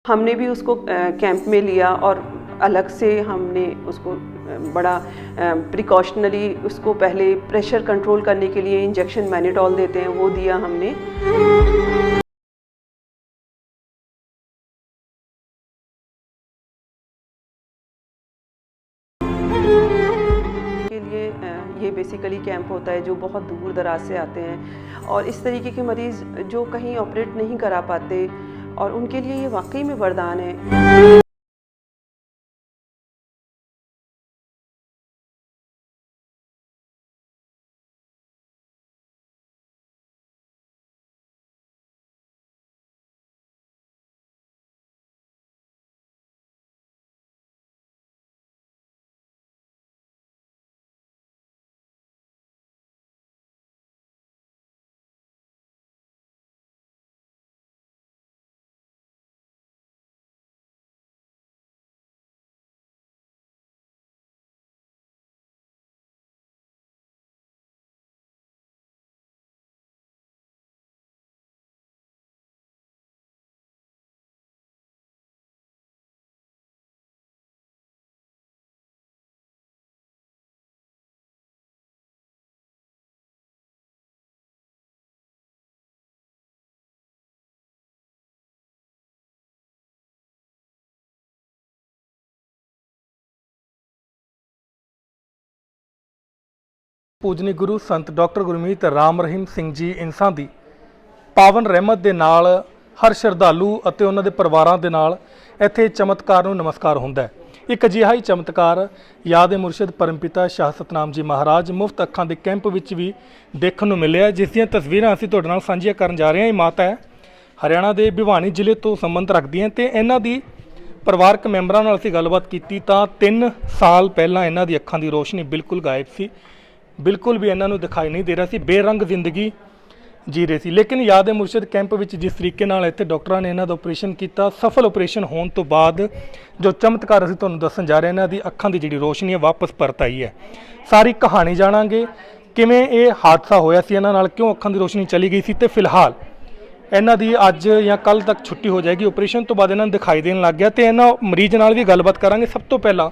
हमने भी उसको कैंप में लिया और अलग से हमने उसको बड़ा प्रिकॉशनरी उसको पहले प्रेशर कंट्रोल करने के लिए इंजेक्शन मैनिटॉल देते हैं वो दिया हमने के लिए। ये बेसिकली कैंप होता है जो बहुत दूर दराज से आते हैं और इस तरीके के मरीज़ जो कहीं ऑपरेट नहीं करा पाते और उनके लिए ये वाकई में वरदान है। ਪੂਜਨੀ ਗੁਰੂ ਸੰਤ ਡਾਕਟਰ ਗੁਰਮੀਤ ਰਾਮ ਰਹੀਮ ਸਿੰਘ ਜੀ ਇਨਸਾਂ ਦੀ ਪਾਵਨ ਰਹਿਮਤ ਦੇ ਨਾਲ ਹਰ ਸ਼ਰਧਾਲੂ ਅਤੇ ਉਹਨਾਂ ਦੇ ਪਰਿਵਾਰਾਂ ਦੇ ਨਾਲ ਇੱਥੇ ਚਮਤਕਾਰ ਨੂੰ ਨਮਸਕਾਰ ਹੁੰਦਾ ਹੈ। ਇੱਕ ਅਜਿਹਾ ਹੀ ਚਮਤਕਾਰ ਯਾਦ ਮੁਰਸ਼ਿਦ ਪਰਮਪਿਤਾ ਸ਼ਾਹ ਸਤਨਾਮ ਜੀ ਮਹਾਰਾਜ ਮੁਫਤ ਅੱਖਾਂ ਦੇ ਕੈਂਪ ਵਿੱਚ ਵੀ ਦੇਖਣ ਨੂੰ ਮਿਲਿਆ, ਜਿਸ ਦੀਆਂ ਤਸਵੀਰਾਂ ਅਸੀਂ ਤੁਹਾਡੇ ਨਾਲ ਸਾਂਝੀਆਂ ਕਰਨ ਜਾ ਰਹੇ ਹਾਂ। ਇਹ ਮਾਤਾ ਹੈ ਹਰਿਆਣਾ ਦੇ ਭਿਵਾਨੀ ਜ਼ਿਲ੍ਹੇ ਤੋਂ ਸੰਬੰਧ ਰੱਖਦੀ ਹੈ ਤੇ ਇਹਨਾਂ ਦੀ ਪਰਿਵਾਰਕ ਮੈਂਬਰਾਂ ਨਾਲ ਅਸੀਂ ਗੱਲਬਾਤ ਕੀਤੀ ਤਾਂ 3 ਸਾਲ ਪਹਿਲਾਂ ਇਹਨਾਂ ਦੀ ਅੱਖਾਂ ਦੀ ਰੋਸ਼ਨੀ ਬਿਲਕੁਲ ਗਾਇਬ ਸੀ, बिल्कुल भी इन्हों दिखाई नहीं दे रहा सी, बेरंग जिंदगी जी रही सी। लेकिन याद मुर्शद कैंप में जिस तरीके इतने डॉक्टरों ने इन्हों का ऑपरेशन किया, सफल ऑपरेशन होने तो बाद जो चमत्कार असीं तुहानूं दस्सण जा रहे हैं, इन्हां दी अखां दी जिहड़ी रोशनी है वापस परत आई है। सारी कहानी जाणांगे किवें ये हादसा होया सी, इन्हां नाल क्यों अखां दी रोशनी चली गई सी ते फिलहाल इन्हां दी अज या कल तक छुट्टी हो जाएगी। ऑपरेशन तो बाद इन्हां नूं दिखाई देण लग गया तो इन्हां मरीज नाल भी गलबात करांगे। सब तो पहला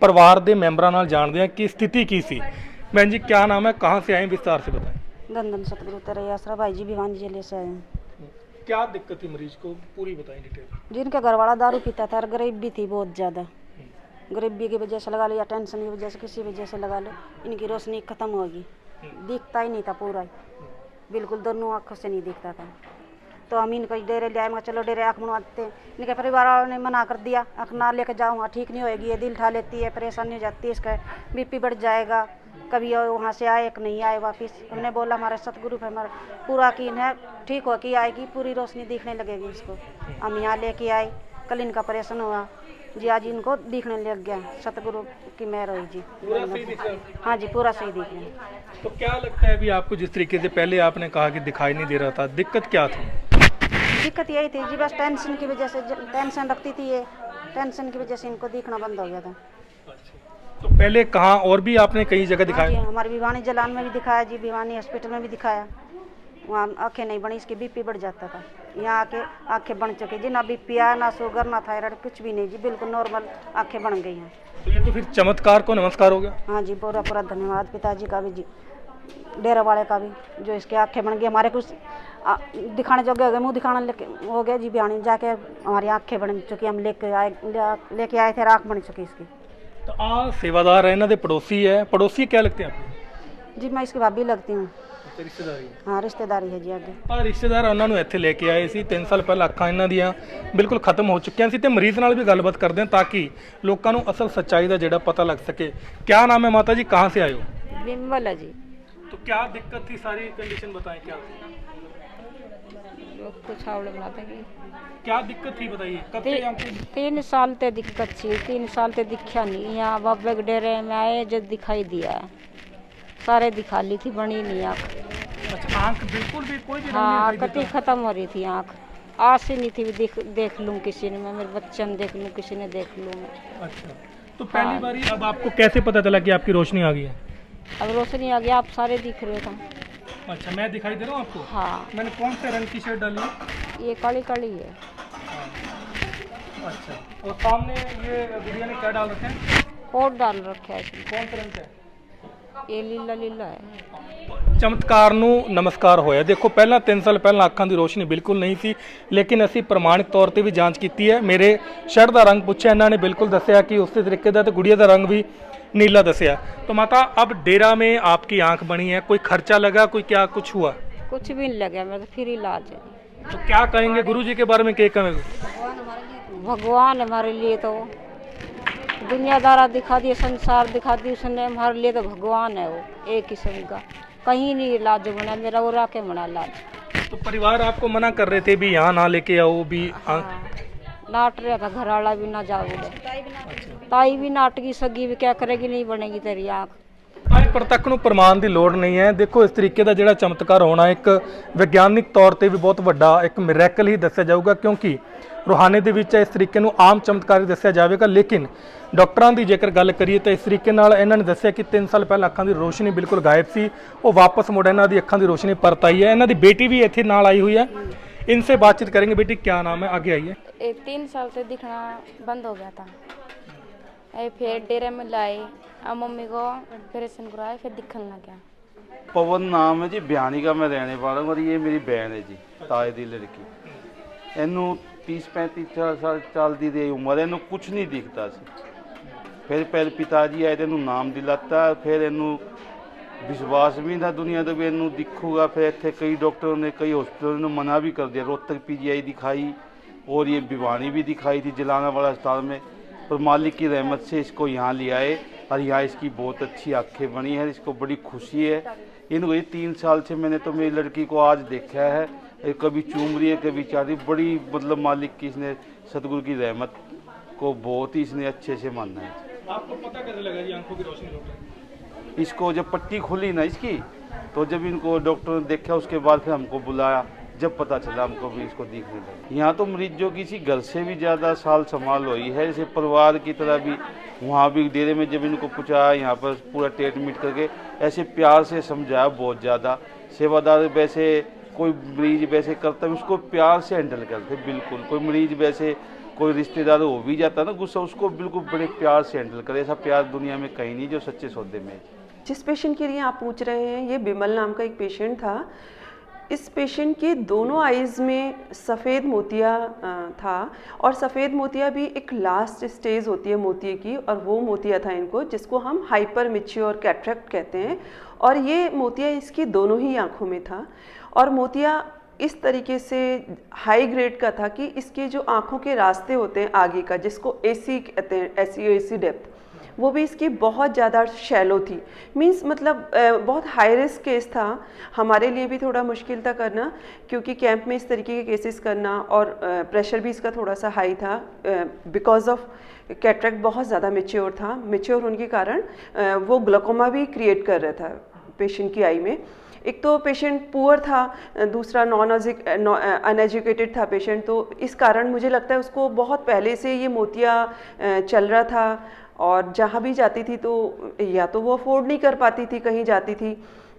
परिवार के मैंबरां नाल जाणदे हां कि स्थिति की सी। बहन जी क्या नाम है, कहाँ से आए, विस्तार से बताएं। दंदन सतगुरु तेरे आसरा भाई जी भिवानी जिले से आए। क्या दिक्कत थी मरीज को, पूरी बताएं डिटेल। जिनका घर वाला दारू पीता था और गरीबी थी बहुत ज़्यादा, गरीबी की वजह से लगा लो या टेंशन की वजह से किसी वजह से लगा लो, इनकी रोशनी ख़त्म होगी, दिखता ही नहीं था पूरा, बिल्कुल दोनों आँखों से नहीं दिखता था। तो हम इनको डेरे ले आए, चलो डेरे आँख बनवाते हैं। इनके परिवार वालों ने मना कर दिया, आँख ना लेकर जाओ, वहाँ ठीक नहीं होएगी, ये दिल ठा लेती है, परेशानी हो जाती है, इसका बीपी बढ़ जाएगा, कभी वहाँ से आए नहीं आए वापस। हमने बोला हमारे सतगुरु पे हमारा पूरा की है, ठीक हो कि आएगी, पूरी रोशनी दिखने लगेगी इसको। हम यहाँ लेके आए, कल इनका ऑपरेशन हुआ जी, आज इनको दिखने लग गया, सतगुरु की मेहर हुई जी। पूरा सही दिख रहा? हाँ जी पूरा सही दिख रहा। तो क्या लगता है अभी आपको, जिस तरीके से पहले आपने कहा कि दिखाई नहीं दे रहा था, दिक्कत क्या थी? दिक्कत यही थी जी, बस टेंशन की वजह से, टेंशन रखती थी ये, टेंशन की वजह से इनको दिखना बंद हो गया था। तो पहले कहाँ और भी आपने कई जगह दिखाया? हाँ हमारे भिवानी जलान में भी दिखाया जी, भिवानी हॉस्पिटल में भी दिखाया, वहाँ आँखें नहीं बनी, इसकी बीपी बढ़ जाता था। यहाँ आके आँखें बन चुकी जी, ना बीपी आया, ना शुगर, ना थायराइड, कुछ भी नहीं जी, बिल्कुल नॉर्मल आँखें बन गई हैं। तो ये तो फिर चमत्कार को नमस्कार हो गया। हाँ जी पूरा पूरा धन्यवाद पिताजी का भी जी, डेरा वाले का भी, जो इसके आँखें बन गई। हमारे कुछ दिखाने जोगे हो गए, मुँह दिखाने लेके हो गया जी, भिवानी जाके हमारी आँखें बन चुकी, हम लेके आए थे, आँख बन चुकी इसकी। तो आ सेवादार है, इन्हों के पड़ोसी है, पड़ोसी क्या लगते हैं आपको? जी मैं इसकी भाभी लगती हूँ। रिश्तेदारी है? हाँ रिश्तेदारी है जी आगे। ਆ ਰਿਸ਼ਤੇਦਾਰ ਉਹਨਾਂ ਨੂੰ ਇੱਥੇ ਲੈ ਕੇ ਆਏ ਸੀ 3 ਸਾਲ ਪਹਿਲਾਂ, ਅੱਖਾਂ ਇਹਨਾਂ ਦੀਆਂ ਬਿਲਕੁਲ ਖਤਮ ਹੋ ਚੁੱਕੀਆਂ ਸੀ ਤੇ ਮਰੀਜ਼ ਨਾਲ ਵੀ ਗੱਲਬਾਤ ਕਰਦੇ ਹਾਂ ਤਾਂ ਕਿ ਲੋਕਾਂ ਨੂੰ ਅਸਲ ਸੱਚਾਈ ਦਾ ਜਿਹੜਾ ਪਤਾ ਲੱਗ ਸਕੇ। क्या नाम है माता जी, कहाँ से आए हो? बिमला जी। तो क्या दिक्कत थी, सारी कंडीशन बताएं क्या थी? लोग कुछ आवड़े बनाते कि क्या दिक्कत थी बताइए, कब से यहाँ पे? 3 साल ते दिक्कत थी, 3 साल ते दिखा नहीं, यहाँ बाबे के डेरे में आए जो दिखाई दिया, सारे दिखा ली थी, बनी नहीं आँख। अच्छा आँख बिल्कुल भी कोई भी रंग हाँ नहीं दिखाई कति देता? ख़त्म हो रही थी आँख, आस ही नहीं थी देख लूँ किसी ने, मैं मेरे बच्चे ने देख लूँ, किसी ने देख लूँ मैं। अच्छा तो पहली बारी अब आपको कैसे पता चला कि आपकी रोशनी आ गई है? अब रोशनी आ गया, आप सारे दिख रहे थे। अच्छा मैं दिखाई दे रहा हूँ आपको? हाँ मैंने कौन से रंग की शर्ट डाली है? ये काली काली है। अच्छा, और सामने ये गुड़िया ने क्या डाल रखे हैं? कोट डाल रखे है इसमें। कौन सा रंग है? ये लीला लीला है। ਚਮਤਕਾਰ ਨੂੰ ਨਮਸਕਾਰ ਹੋਇਆ। ਦੇਖੋ ਪਹਿਲਾਂ 3 ਸਾਲ ਪਹਿਲਾਂ ਅੱਖਾਂ ਦੀ ਰੋਸ਼ਨੀ ਬਿਲਕੁਲ ਨਹੀਂ ਸੀ, ਲੇਕਿਨ ਅਸੀਂ ਪ੍ਰਮਾਣਿਕ ਤੌਰ ਤੇ ਵੀ ਜਾਂਚ ਕੀਤੀ ਹੈ। ਮੇਰੇ ਸ਼ਰਟ ਦਾ ਰੰਗ ਪੁੱਛਿਆ, ਇਹਨਾਂ ਨੇ ਬਿल्कुल ਦੱਸਿਆ कि ਉਸੇ ਤਰੀਕੇ ਦਾ, ਤੇ ਗੁੜੀਆ ਦਾ रंग भी नीला दसिया। तो माता अब डेरा में आपकी आंख बनी है, कोई खर्चा लगा, कोई क्या कुछ हुआ? कुछ भी नहीं लगा, मैं तो फिर इलाज है। तो क्या कहेंगे गुरु जी के बारे में, क्या कहेंगे? भगवान हमारे लिए तो दुनियादारा दिखा दिए, संसार दिखा दी उसने, हमारे लिए तो भगवान है वो, एक किस्म का। कहीं नहीं इलाज बना मेरा, वो राके बना इलाज। तो परिवार आपको मना कर रहे थे भी यहाँ ना लेके आओ भी? नाट रहा था घर वाला भी ना जाओ, ताई भी नाटकी सगी भी क्या करेगी, नहीं बनेगी तेरी आँख। ਅੱਜ ਪ੍ਰਤੱਖ ਨੂੰ ਪ੍ਰਮਾਣ ਦੀ ਲੋੜ ਨਹੀਂ ਹੈ। ਦੇਖੋ ਇਸ ਤਰੀਕੇ ਦਾ ਜਿਹੜਾ ਚਮਤਕਾਰ ਹੋਣਾ ਇੱਕ ਵਿਗਿਆਨਿਕ ਤੌਰ ਤੇ ਵੀ ਬਹੁਤ ਵੱਡਾ ਇੱਕ ਮਿਰੈਕਲ ਹੀ ਦੱਸਿਆ ਜਾਊਗਾ, ਕਿਉਂਕਿ ਰੂਹਾਨੀ ਦੇ ਵਿੱਚ ਇਸ ਤਰੀਕੇ ਨੂੰ ਆਮ ਚਮਤਕਾਰ ਹੀ ਦੱਸਿਆ ਜਾਵੇਗਾ। ਲੇਕਿਨ ਡਾਕਟਰਾਂ ਦੀ ਜੇਕਰ ਗੱਲ ਕਰੀਏ ਤਾਂ ਇਸ ਤਰੀਕੇ ਨਾਲ ਇਹਨਾਂ ਨੇ ਦੱਸਿਆ ਕਿ 3 ਸਾਲ ਪਹਿਲਾਂ ਅੱਖਾਂ ਦੀ ਰੋਸ਼ਨੀ ਬਿਲਕੁਲ ਗਾਇਬ ਸੀ, ਉਹ ਵਾਪਸ ਮੁੜ ਇਹਨਾਂ ਦੀ ਅੱਖਾਂ ਦੀ ਰੋਸ਼ਨੀ ਪਰਤ ਆਈ ਹੈ। ਇਹਨਾਂ ਦੀ ਬੇਟੀ ਵੀ ਇੱਥੇ ਨਾਲ ਆਈ हुई है, इनसे बातचीत करेंगे। बेटी क्या नाम है, आगे आइए। 3 साल से दिखना बंद हो गया था, फिर डेरे में लाए, अब मम्मी को ऑपरेशन करवाए, फिर दिखने लग गया। पवन नाम है जी, बिहानी का मैं रहने वाला हूँ, और ये मेरी बहन है जी, ताए दी लड़की। इनू 30-35 साल दी उम्र है, इनू कुछ नहीं दिखता सी। फिर पहले पिताजी आए थे, इनू नाम दिलाता, फिर इनू विश्वास भी था दुनिया तो भी इनू दिखूगा। फिर इतने कई डॉक्टरों ने, कई हॉस्पिटलों ने मना भी कर दिया। रोहतक PGI दिखाई और ये भिवानी भी दिखाई थी, जलाना वाला अस्पताल में, पर मालिक की रहमत से इसको यहाँ ले आए और यहाँ इसकी बहुत अच्छी आंखें बनी है। इसको बड़ी खुशी है। इनको ये 3 साल से मैंने तो मेरी लड़की को आज देखा है, ये कभी चूम रही है, कभी चाह रही, बड़ी मतलब मालिक की इसने, सतगुरु की रहमत को बहुत ही इसने अच्छे से माना है। आपको पता कैसे लगा जी आंखों की रोशनी लौट रही है? इसको जब पट्टी खुली ना इसकी, तो जब इनको डॉक्टर ने देखा उसके बाद फिर हमको बुलाया, जब पता चला हमको भी इसको दिखने लगा। यहाँ तो मरीजों की सी घर से भी ज़्यादा साल संभाल हुई है, जैसे परिवार की तरह भी। वहाँ भी डेरे में जब इनको पहुँचाया, यहाँ पर पूरा ट्रीटमेंट करके ऐसे प्यार से समझाया, बहुत ज़्यादा सेवादार। वैसे कोई मरीज वैसे करता है उसको प्यार से हैंडल करते, बिल्कुल। कोई मरीज वैसे कोई रिश्तेदार हो भी जाता ना गुस्सा, उसको बिल्कुल बड़े प्यार से हैंडल करे। ऐसा प्यार दुनिया में कहीं नहीं जो सच्चे सौदे में। जिस पेशेंट के लिए आप पूछ रहे हैं, ये बिमल नाम का एक पेशेंट था। इस पेशेंट के दोनों आइज़ में सफ़ेद मोतिया था, और सफ़ेद मोतिया भी एक लास्ट स्टेज होती है मोतिये की, और वो मोतिया था इनको, जिसको हम हाइपर मैच्योर कैटरेक्ट कहते हैं। और ये मोतिया इसकी दोनों ही आँखों में था, और मोतिया इस तरीके से हाई ग्रेड का था कि इसके जो आँखों के रास्ते होते हैं आगे का, जिसको AC कहते हैं, AC डेप्थ, वो भी इसकी बहुत ज़्यादा शैलो थी। मींस मतलब बहुत हाई रिस्क केस था। हमारे लिए भी थोड़ा मुश्किल था करना, क्योंकि कैंप में इस तरीके के केसेस करना, और प्रेशर भी इसका थोड़ा सा हाई था, बिकॉज ऑफ कैटरेक्ट बहुत ज़्यादा मेच्योर था। मेच्योर होने के कारण वो ग्लूकोमा भी क्रिएट कर रहा था पेशेंट की आई में। एक तो पेशेंट पुअर था, दूसरा अनएजुकेटेड था पेशेंट, तो इस कारण मुझे लगता है उसको बहुत पहले से ये मोतिया चल रहा था। और जहाँ भी जाती थी तो या तो वो अफोर्ड नहीं कर पाती थी, कहीं जाती थी,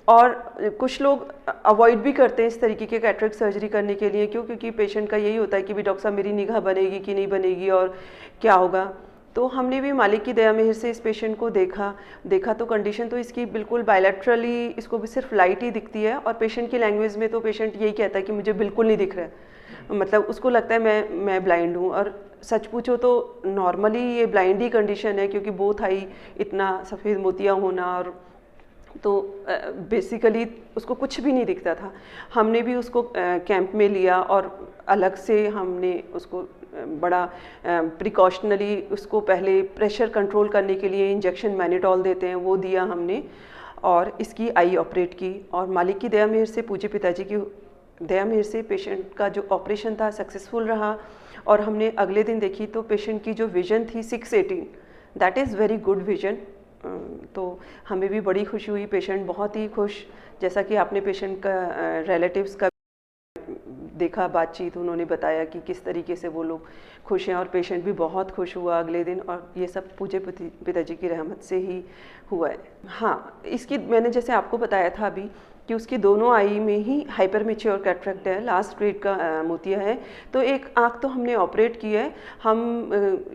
और कुछ लोग अवॉइड भी करते हैं इस तरीके के कैटरेक्ट सर्जरी करने के लिए। क्योंकि पेशेंट का यही होता है कि भी डॉक्टर साहब मेरी निगाह बनेगी कि नहीं बनेगी और क्या होगा। तो हमने भी मालिक की दया मेहर से इस पेशेंट को देखा तो कंडीशन तो इसकी बिल्कुल बायलैटरली, इसको भी सिर्फ लाइट ही दिखती है, और पेशेंट की लैंग्वेज में तो पेशेंट यही कहता है कि मुझे बिल्कुल नहीं दिख रहा है, मतलब उसको लगता है मैं ब्लाइंड हूँ। और सच पूछो तो नॉर्मली ये ब्लाइंड ही कंडीशन है, क्योंकि बहुत हाई इतना सफ़ेद मोतिया होना, और तो बेसिकली उसको कुछ भी नहीं दिखता था। हमने भी उसको कैंप में लिया, और अलग से हमने उसको बड़ा प्रिकॉशनली उसको पहले प्रेशर कंट्रोल करने के लिए इंजेक्शन मैनिटॉल देते हैं, वो दिया हमने, और इसकी आई ऑपरेट की। और मालिक की दया मेहर से, पूज्य पिताजी की दया मेहर से पेशेंट का जो ऑपरेशन था सक्सेसफुल रहा। और हमने अगले दिन देखी तो पेशेंट की जो विज़न थी 618, that is very good vision. तो हमें भी बड़ी खुशी हुई, पेशेंट बहुत ही खुश। जैसा कि आपने पेशेंट का रिलेटिव्स का देखा बातचीत, उन्होंने बताया कि किस तरीके से वो लोग खुश हैं, और पेशेंट भी बहुत खुश हुआ अगले दिन। और ये सब पूज्य पिताजी की रहमत से ही हुआ है। हाँ, इसकी मैंने जैसे आपको बताया था अभी कि उसकी दोनों आई में ही हाइपर मेच्योर कैटरेक्ट है, लास्ट ग्रेड का मोतिया है। तो एक आँख तो हमने ऑपरेट की है, हम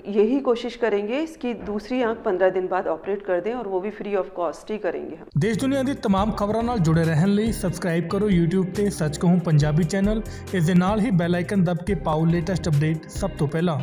यही कोशिश करेंगे इसकी दूसरी आँख 15 दिन बाद ऑपरेट कर दें, और वो भी फ्री ऑफ कॉस्ट ही करेंगे हम। देश दुनिया ਦੀ तमाम ਖਬਰਾਂ ਨਾਲ ਜੁੜੇ ਰਹਿਣ ਲਈ ਸਬਸਕ੍ਰਾਈਬ ਕਰੋ YouTube ਤੇ ਸੱਚ ਕਹੂੰ ਪੰਜਾਬੀ ਚੈਨਲ। ਇਸ ਦੇ ਨਾਲ ਹੀ ਬੈਲ ਆਈਕਨ ਦਬ ਕੇ ਪਾਓ ਲੇਟੈਸਟ ਅਪਡੇਟ ਸਭ ਤੋਂ ਪਹਿਲਾਂ।